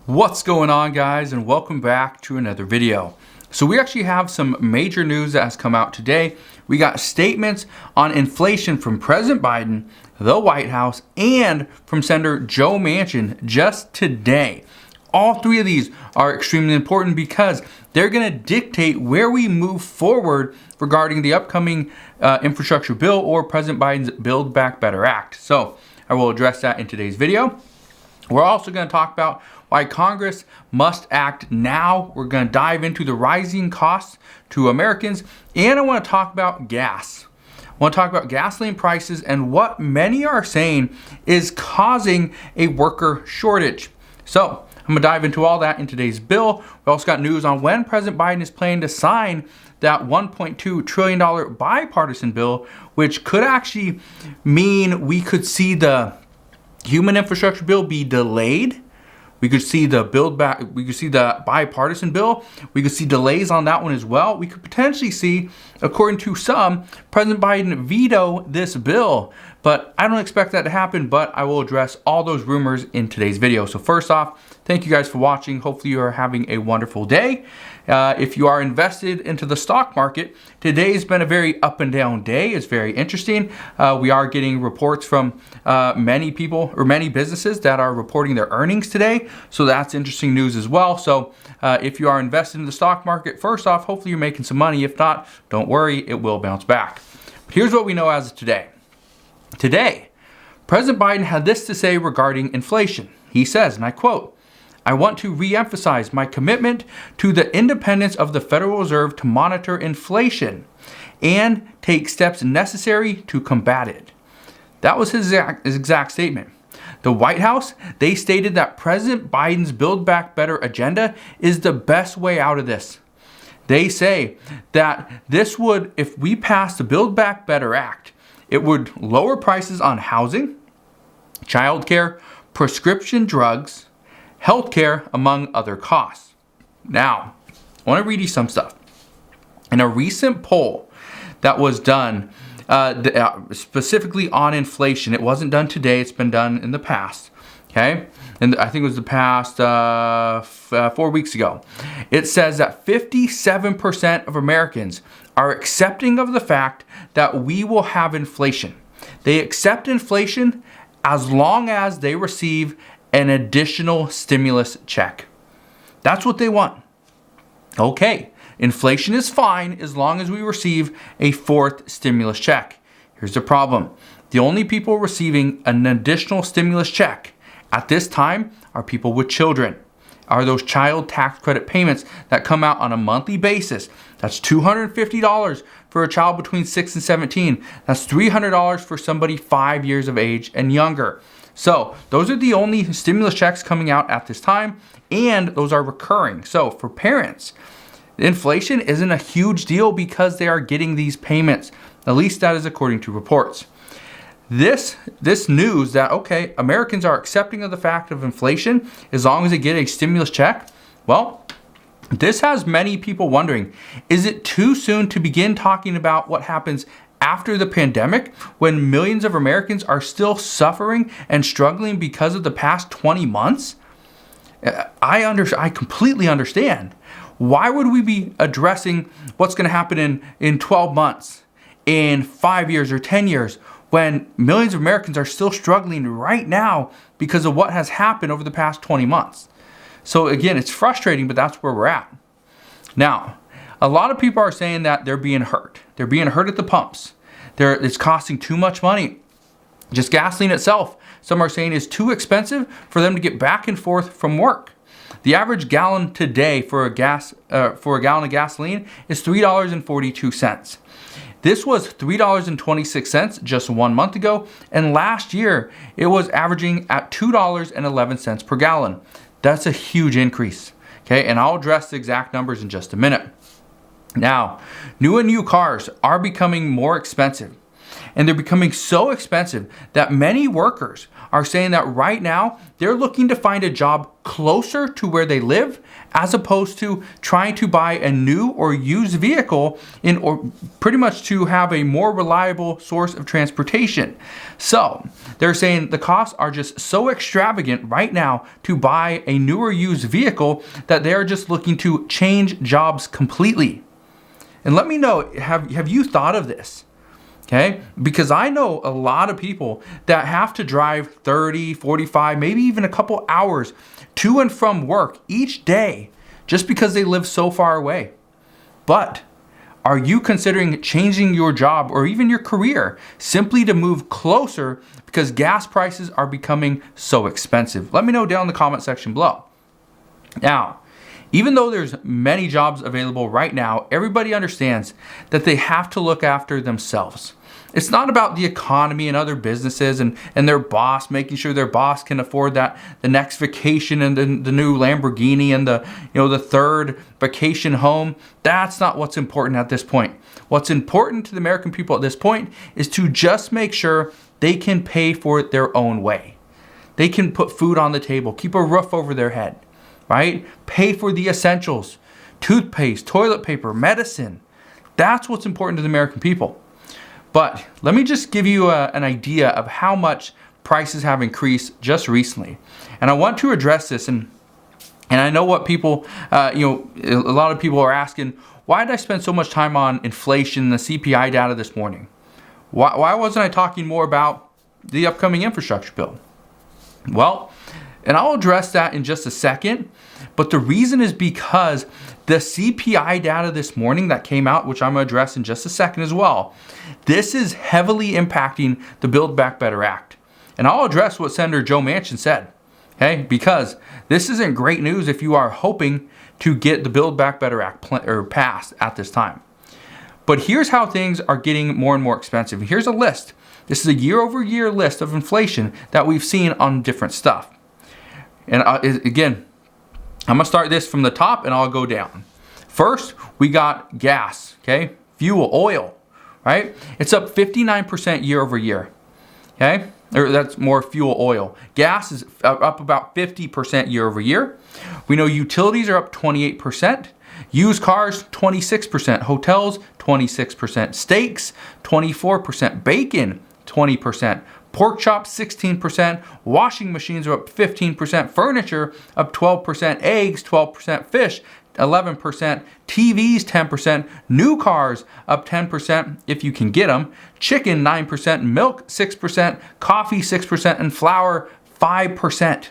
What's going on, guys, and welcome back to another video. So we actually have some major news that has come out today. We got statements on inflation from President Biden, the White House, and from Senator Joe Manchin just today. All three of these are extremely important because they're going to dictate where we move forward regarding the upcoming infrastructure bill or President Biden's Build Back Better Act. So I will address that in today's video. We're also going to talk about why Congress must act now. We're going to dive into the rising costs to Americans, and I want to talk about gas. I want to talk about gasoline prices and what many are saying is causing a worker shortage. So I'm going to dive into all that in today's bill. We also got news on when President Biden is planning to sign that $1.2 trillion bipartisan bill, which could actually mean we could see the human infrastructure bill be delayed. We could see the bipartisan bill. We could see delays on that one as well. We could potentially see, according to some, President Biden veto this bill. But I don't expect that to happen, but I will address all those rumors in today's video. So first off, thank you guys for watching. Hopefully you are having a wonderful day. If you are invested into the stock market, today's been a very up and down day. It's very interesting. We are getting reports from many people or many businesses that are reporting their earnings today. So that's interesting news as well. So if you are invested in the stock market, first off, hopefully you're making some money. If not, don't worry, it will bounce back. But here's what we know as of today. Today, President Biden had this to say regarding inflation. He says, and I quote, "I want to re-emphasize my commitment to the independence of the Federal Reserve to monitor inflation and take steps necessary to combat it." That was his exact statement. The White House, they stated that President Biden's Build Back Better agenda is the best way out of this. They say that this would, if we pass the Build Back Better Act, it would lower prices on housing, childcare, prescription drugs, healthcare, among other costs. Now, I want to read you some stuff. In a recent poll that was done specifically on inflation, it wasn't done today, it's been done in the past, okay? And I think it was the past 4 weeks ago. It says that 57% of Americans are accepting of the fact that we will have inflation. They accept inflation as long as they receive an additional stimulus check. That's what they want. Okay, inflation is fine as long as we receive a fourth stimulus check. Here's the problem. The only people receiving an additional stimulus check at this time are people with children. Are those child tax credit payments that come out on a monthly basis. That's $250 for a child between 6 and 17. That's $300 for somebody 5 years of age and younger. So those are the only stimulus checks coming out at this time, and those are recurring. So for parents, inflation isn't a huge deal because they are getting these payments. At least that is according to reports. This news that, okay, Americans are accepting of the fact of inflation as long as they get a stimulus check, well, this has many people wondering, is it too soon to begin talking about what happens after the pandemic when millions of Americans are still suffering and struggling because of the past 20 months? I completely understand. Why would we be addressing what's going to happen in 12 months, in 5 years or 10 years, when millions of Americans are still struggling right now because of what has happened over the past 20 months? So again, it's frustrating, but that's where we're at. Now, a lot of people are saying that they're being hurt. They're being hurt at the pumps. It's costing too much money. Just gasoline itself, some are saying, is too expensive for them to get back and forth from work. The average gallon today for a gallon of gasoline is $3.42. This was $3.26 just 1 month ago, and last year it was averaging at $2.11 per gallon. That's a huge increase, okay? And I'll address the exact numbers in just a minute. Now, new cars are becoming more expensive, and they're becoming so expensive that many workers are saying that right now they're looking to find a job closer to where they live as opposed to trying to buy a new or used vehicle or pretty much to have a more reliable source of transportation. So they're saying the costs are just so extravagant right now to buy a new or used vehicle that they are just looking to change jobs completely. And let me know, have you thought of this? Okay, because I know a lot of people that have to drive 30, 45, maybe even a couple hours to and from work each day just because they live so far away. But are you considering changing your job or even your career simply to move closer because gas prices are becoming so expensive? Let me know down in the comment section below. Now, even though there's many jobs available right now, everybody understands that they have to look after themselves. It's not about the economy and other businesses and their boss, making sure their boss can afford the next vacation and the new Lamborghini and the third vacation home. That's not what's important at this point. What's important to the American people at this point is to just make sure they can pay for it their own way. They can put food on the table, keep a roof over their head, right? Pay for the essentials, toothpaste, toilet paper, medicine. That's what's important to the American people. But let me just give you an idea of how much prices have increased just recently. And I want to address this, and I know what people, a lot of people are asking, why did I spend so much time on inflation and the CPI data this morning? Why wasn't I talking more about the upcoming infrastructure bill? Well, and I'll address that in just a second, but the reason is because the CPI data this morning that came out, which I'm going to address in just a second as well, this is heavily impacting the Build Back Better Act. And I'll address what Senator Joe Manchin said, okay? Because this isn't great news if you are hoping to get the Build Back Better Act passed at this time. But here's how things are getting more and more expensive. Here's a list. This is a year-over-year list of inflation that we've seen on different stuff. And again, I'm going to start this from the top and I'll go down. First, we got gas, okay? Fuel, oil, right? It's up 59% year over year, okay? Or that's more fuel, oil. Gas is up about 50% year over year. We know utilities are up 28%. Used cars, 26%. Hotels, 26%. Steaks, 24%. Bacon, 20%. Pork chops, 16%. Washing machines are up 15%. Furniture up 12%. Eggs, 12%. Fish, 11%. TVs, 10%. New cars up 10% if you can get them. Chicken, 9%. Milk, 6%. Coffee, 6%. And flour, 5%.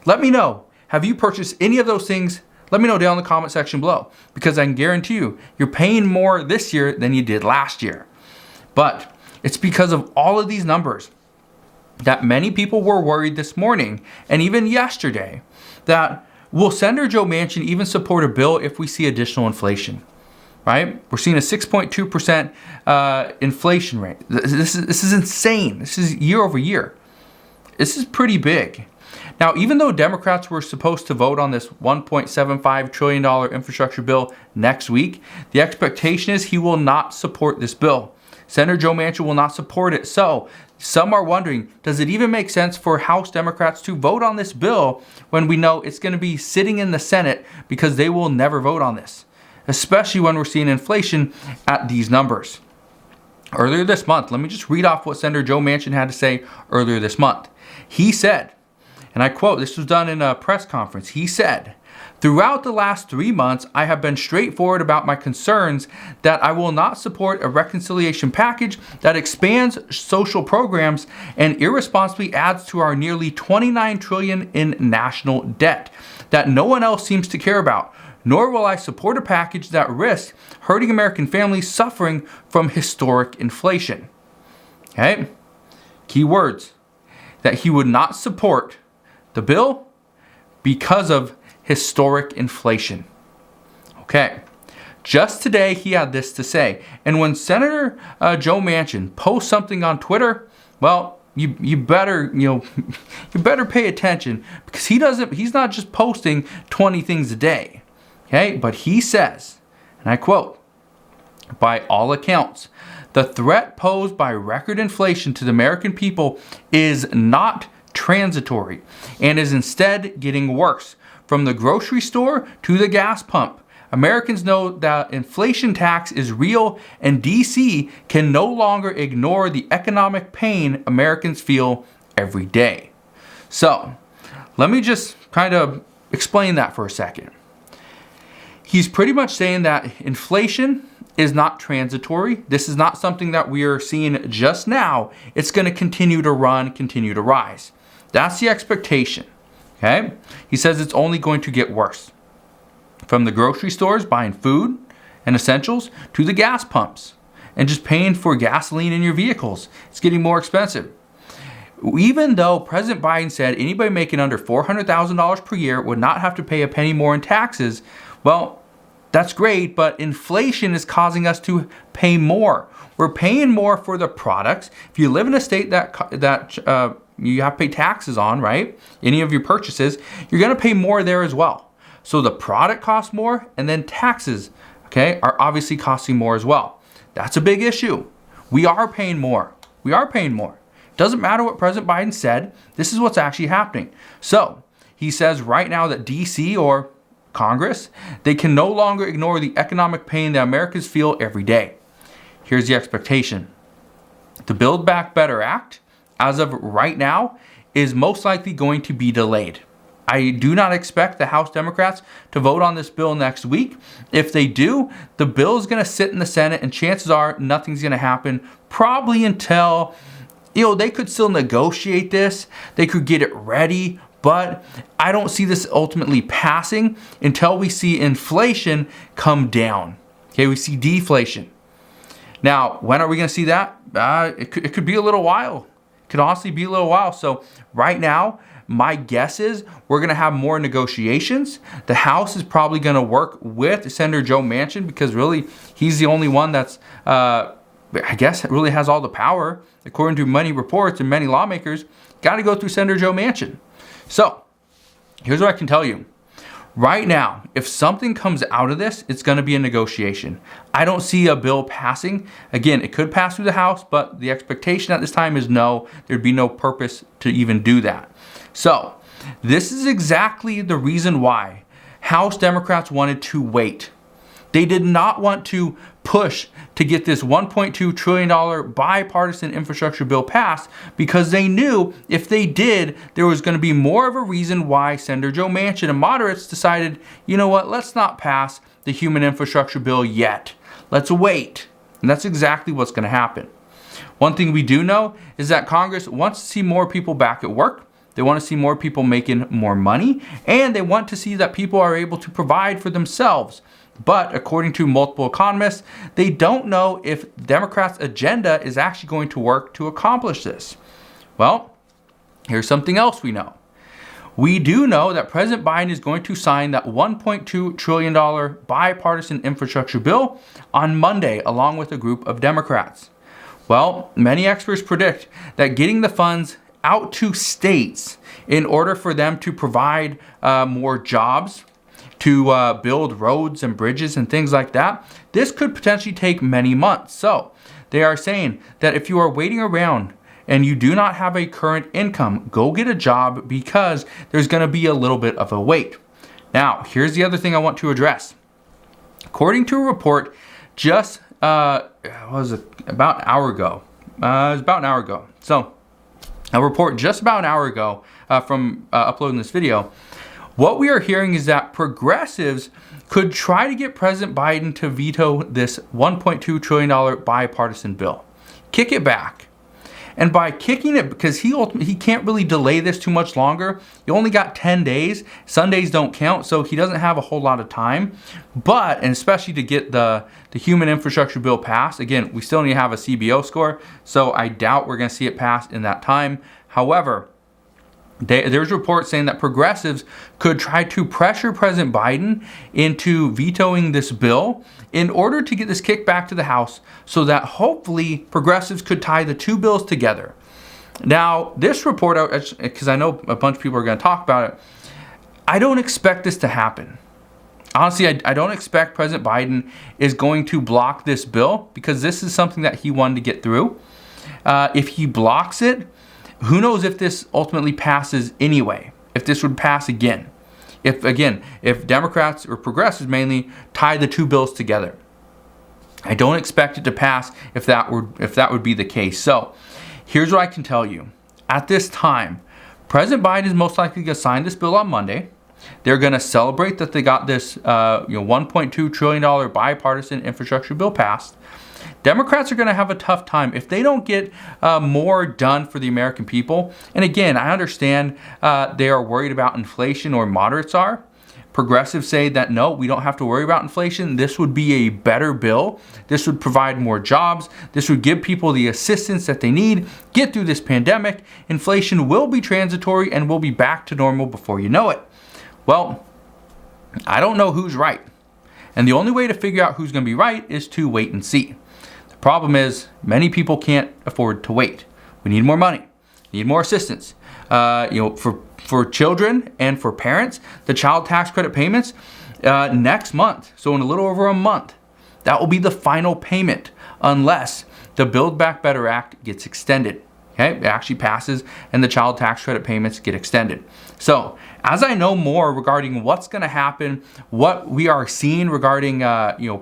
Let me know. Have you purchased any of those things? Let me know down in the comment section below, because I can guarantee you, you're paying more this year than you did last year. But it's because of all of these numbers that many people were worried this morning and even yesterday that will Senator Joe Manchin even support a bill if we see additional inflation, right? We're seeing a 6.2% inflation rate. This is insane. This is year over year. This is pretty big. Now, even though Democrats were supposed to vote on this $1.75 trillion infrastructure bill next week, the expectation is he will not support this bill. Senator Joe Manchin will not support it. So some are wondering, does it even make sense for House Democrats to vote on this bill when we know it's going to be sitting in the Senate because they will never vote on this, especially when we're seeing inflation at these numbers? Earlier this month, let me just read off what Senator Joe Manchin had to say earlier this month. He said, and I quote, this was done in a press conference, he said, "Throughout the last 3 months, I have been straightforward about my concerns that I will not support a reconciliation package that expands social programs and irresponsibly adds to our nearly $29 trillion in national debt that no one else seems to care about. Nor will I support a package that risks hurting American families suffering from historic inflation." Okay? Key words. That he would not support the bill because of historic inflation. Okay. Just today, he had this to say. And when Senator Joe Manchin posts something on Twitter, well, you better, you better pay attention, because he's not just posting 20 things a day. Okay? But he says, and I quote, "By all accounts, the threat posed by record inflation to the American people is not transitory and is instead getting worse. From the grocery store to the gas pump, Americans know that inflation tax is real, and DC can no longer ignore the economic pain Americans feel every day. So, let me just kind of explain that for a second. He's pretty much saying that inflation is not transitory. This is not something that we are seeing just now. It's going to continue to run, continue to rise. That's the expectation. Okay? He says it's only going to get worse. From the grocery stores buying food and essentials to the gas pumps and just paying for gasoline in your vehicles. It's getting more expensive. Even though President Biden said anybody making under $400,000 per year would not have to pay a penny more in taxes, well, that's great, but inflation is causing us to pay more. We're paying more for the products. If you live in a state that you have to pay taxes on, right? Any of your purchases, you're going to pay more there as well. So the product costs more, and then taxes, okay, are obviously costing more as well. That's a big issue. We are paying more. We are paying more. Doesn't matter what President Biden said. This is what's actually happening. So he says right now that DC or Congress, they can no longer ignore the economic pain that Americans feel every day. Here's the expectation. The Build Back Better Act, as of right now, is most likely going to be delayed. I do not expect the House Democrats to vote on this bill next week. If they do, the bill is going to sit in the Senate, and chances are nothing's going to happen probably until, they could still negotiate this. They could get it ready, but I don't see this ultimately passing until we see inflation come down. Okay, we see deflation. Now, when are we going to see that? It could be a little while. It could honestly be a little while. So right now, my guess is we're going to have more negotiations. The House is probably going to work with Senator Joe Manchin because really he's the only one that's, I guess, really has all the power. According to many reports and many lawmakers, got to go through Senator Joe Manchin. So here's what I can tell you. Right now, if something comes out of this, it's going to be a negotiation. I don't see a bill passing. Again, it could pass through the House, but the expectation at this time is no. There'd be no purpose to even do that. So, this is exactly the reason why House Democrats wanted to wait. They did not want to push to get this $1.2 trillion bipartisan infrastructure bill passed because they knew if they did, there was going to be more of a reason why Senator Joe Manchin and moderates decided, you know what, let's not pass the human infrastructure bill yet. Let's wait. And that's exactly what's going to happen. One thing we do know is that Congress wants to see more people back at work. They want to see more people making more money, and they want to see that people are able to provide for themselves. But according to multiple economists, they don't know if Democrats' agenda is actually going to work to accomplish this. Well, here's something else we know. We do know that President Biden is going to sign that $1.2 trillion bipartisan infrastructure bill on Monday, along with a group of Democrats. Well, many experts predict that getting the funds out to states in order for them to provide more jobs, to build roads and bridges and things like that, this could potentially take many months. So they are saying that if you are waiting around and you do not have a current income, go get a job because there's going to be a little bit of a wait. Now, here's the other thing I want to address. According to a report just about an hour ago. It was about an hour ago. So a report just about an hour ago from uploading this video. What we are hearing is that progressives could try to get President Biden to veto this $1.2 trillion bipartisan bill. Kick it back. And by kicking it, because he can't really delay this too much longer, he only got 10 days. Sundays don't count, so he doesn't have a whole lot of time. But, and especially to get the human infrastructure bill passed, again, we still need to have a CBO score, so I doubt we're going to see it passed in that time. However, there's reports saying that progressives could try to pressure President Biden into vetoing this bill in order to get this kicked back to the House so that hopefully progressives could tie the two bills together. Now, this report, because I know a bunch of people are going to talk about it, I don't expect this to happen. Honestly, I don't expect President Biden is going to block this bill because this is something that he wanted to get through. If he blocks it, Who knows if this ultimately passes anyway, if this would pass again. If Democrats or progressives mainly tie the two bills together. I don't expect it to pass if that would be the case. So here's what I can tell you. At this time, President Biden is most likely going to sign this bill on Monday. They're going to celebrate that they got this $1.2 trillion bipartisan infrastructure bill passed. Democrats are going to have a tough time if they don't get more done for the American people. And again, I understand they are worried about inflation, or moderates are. Progressives say that no, we don't have to worry about inflation. This would be a better bill. This would provide more jobs. This would give people the assistance that they need, get through this pandemic. Inflation will be transitory and will be back to normal before you know it. Well, I don't know who's right. And the only way to figure out who's going to be right is to wait and see. The problem is many people can't afford to wait. We need more money, need more assistance. For children and for parents, the child tax credit payments next month, so in a little over a month, that will be the final payment unless the Build Back Better Act gets extended. Okay, it actually passes and the child tax credit payments get extended. So as I know more regarding what's going to happen, what we are seeing regarding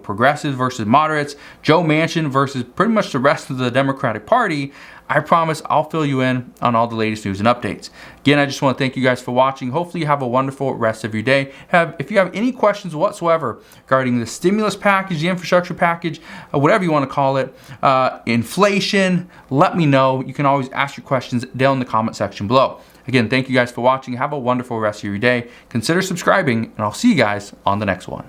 progressives versus moderates, Joe Manchin versus pretty much the rest of the Democratic Party, I promise I'll fill you in on all the latest news and updates. Again, I just want to thank you guys for watching. Hopefully you have a wonderful rest of your day. If you have any questions whatsoever regarding the stimulus package, the infrastructure package, whatever you want to call it, inflation, let me know. You can always ask your questions down in the comment section below. Again, thank you guys for watching. Have a wonderful rest of your day. Consider subscribing, and I'll see you guys on the next one.